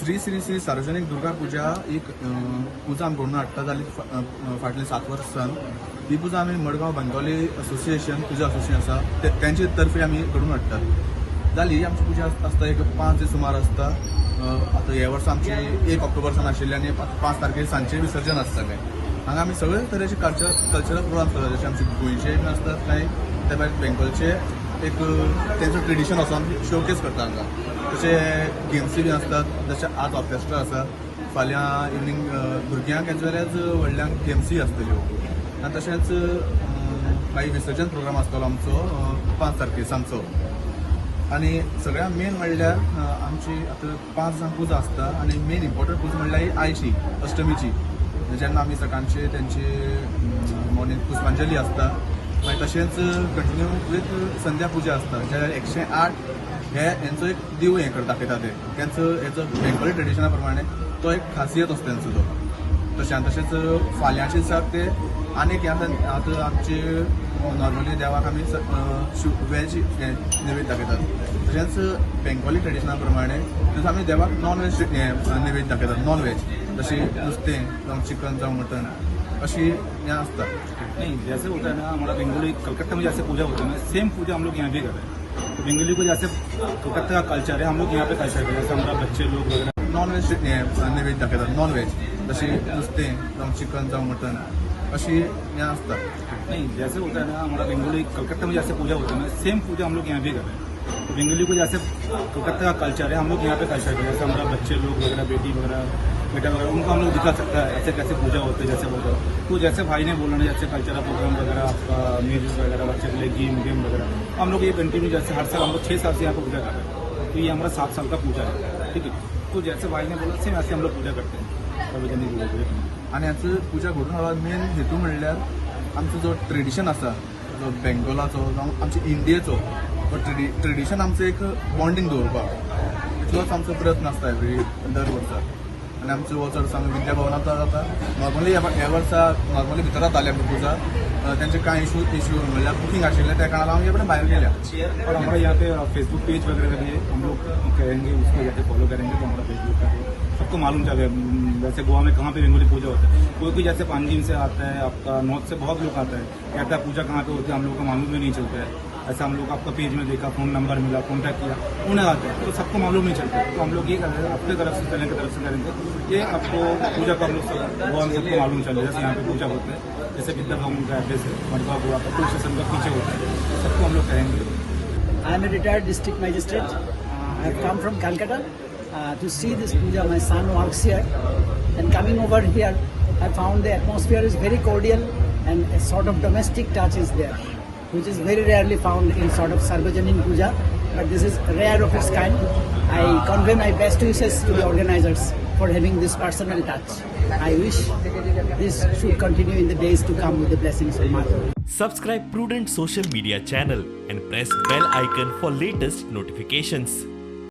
श्री श्री श्री सार्वजनिक दुर्गा पूजा एक पुजा आमी घडोवन हाडटा जाली फाटलीं 7 वर्सां ही पुजा आमी मडगांव बेंगॉली असोसिएशन पुजा असोसिएशन आसा त्यांचे तर्फे आमी घडोवन हाडटात जाली ही आमची पुजा आसता एक 5 दीस सुमार आसता आतां ह्या वर्सा आमची 1 ऑक्टोबर सावन आशिल्ली आनी 5 तारखेर सांजचें विसर्जन आसतलें हांगा आमी सगळे तरेचे कल्चरल प्रोग्राम करतात जशे आमचे गोंयचे बीन आसतात कांय त्या भायर बेंगॉलचे एक तेंचो ट्रेडिशन असो आमी शोकेस करता हांगा तशे गेम्सी बीन आसतात जशे आज ऑर्केस्ट्रा आसा फाल्यां इवनिंग भुरग्यांक एज वेल एज व्हडल्यांक गेम्सी आसतल्यो आनी तशेंच मागीर विसर्जन प्रोग्राम आसतलो आमचो 5 तारखेर सांजचो आनी सगळ्यात मेन म्हणल्यार आमची आतां 5 जाण पुजा आसता आनी मेन इम्पॉर्टंट पुजा म्हणल्यार ही आयची अष्टमीची जेन्ना आमी सकाळचे तेंची मॉर्निंग पुष्पांजली आसता मागीर तशेंच कंटिन्यू विथ संध्या पुजा आसता ज्या 108 हेंचो एक देव हें दाखयता ते तेंचो हेचो बेंगॉली ट्रेडिशना प्रमाणे तो एक खासियत असता तेंचो तो तशेंच फाल्यांचे दिसा ते आनी एक आतां आमचे नॉर्मली देवाक आमी वेज नैवेद्य दाखयतात तशेंच बेंगॉली ट्रेडिशना प्रमाणे तसो आमी देवाक नॉन वेज नैवेद्य दाखयतात नॉन वेज जशी नुस्तें जावं चिकन जावं मटन अशी हें आसता। नहीं जैसे होता है ना हमारा बेंगोली कलकत्ता में जैसे पूजा होती है ना सेम पूजा हम लोग यहाँ भी कर रहे हैं तो बेंगोली को जैसे कलकत्ता का कल्चर है हम लोग यहाँ पे कल्चर करते हैं जैसे हमारा बच्चे लोग वगैरह नॉन वेज नैवेद्य दाखयतात नॉन वेज जशी नुस्तें जावं चिकन जावं मटन अशी हें आसता। नहीं जैसे होता है ना हमारा बेंगोली कलकत्ता में जैसे पूजा होती है ना सेम पूजा हम लोग यहाँ भी कर रहे हैं तो बेंगोली को जैसे कलकत्ता का कल्चर है हम लोग यहाँ पे कल्चर करते हैं जैसे हमारा बच्चे लोग वगैरह बेटी वगैरह बेटा वगैरह उनको हम लोग दिखा सकता है ऐसे कैसे पूजा होती है जैसे बोलते हैं तो जैसे भाई ने बोला ना जैसे कल्चरल प्रोग्राम वगैरह आपका म्यूजिक वगैरह बच्चे के लिए गेम वगैरह हम लोग ये कंटिन्यू जैसे हर साल हम लोग 6 साल से यहाँ पर पूजा कर रहे हैं तो ये हमारा 7 साल का पूजा है ठीक है तो जैसे भाई ने बोला सेम ऐसे हम लोग पूजा करते हैं सार्वजनिक आनी हाचो पुजा घडोवन हाडपाचो मेन हेतू म्हणल्यार आमचो जो ट्रेडिशन आसा जो बेंगॉलाचो जावं आमच्या इंडियेचो तो ट्रेडिशन आमचो एक बॉन्डिंग दवरपाक इतलोच आमचो प्रयत्न आसता दर वर्सा आनी आमचो हो चडसो आमी विद्या भवनांत जाता नॉर्मली ह्या वर्सा नॉर्मली भितर जाताली आमची पुजा तेंचे कांय इशू म्हणल्यार बुकींग आशिल्ले त्या कारणान आमी आपण भायर गेल्या और हमारा यहाँ पे फेसबुक पेज वगैरह भी है हम लोग करेंगे उसको जैसे फॉलो करेंगे तो हमारा फेसबुक का सबको मालूम चले वैसे गोवा में कहाँ पे बेंगोली पूजा होता है कोई जैसे पांजिम से आता है आपका नॉर्थ से बहुत लोग आता है कहता है पूजा कहाँ पे होती है हम लोग को मालूम भी नहीं चलता है ऐसा हम लोग आपका पेज में देखा फ़ोन नंबर मिला कॉन्टैक्ट किया उन्हें आते हैं तो सबको मालूम नहीं चलता तो हम लोग ये कर रहे हैं अपने तरफ से चलें की तरफ से करेंगे ये आपको पूजा का हम लोग गोवा में सबको मालूम चल रहा है जैसे यहाँ पे पूजा होता है जैसे विद्या भवन का एड्रेस है मडगांव गोवा का पुलिस स्टेशन का पीछे होता है सबको हम लोग करेंगे। I am a retired district magistrate. I have come from Calcutta to see this puja. My son works here, and coming over here, I found the atmosphere is very cordial and a sort of domestic touch is there, which is very rarely found in sort of Sarvajanin puja. But this is rare of its kind. I convey my best wishes to the organizers for having this personal touch. I wish this should continue in the days to come with the blessings of Mother. Subscribe Prudent social media channel and press bell icon for latest notifications.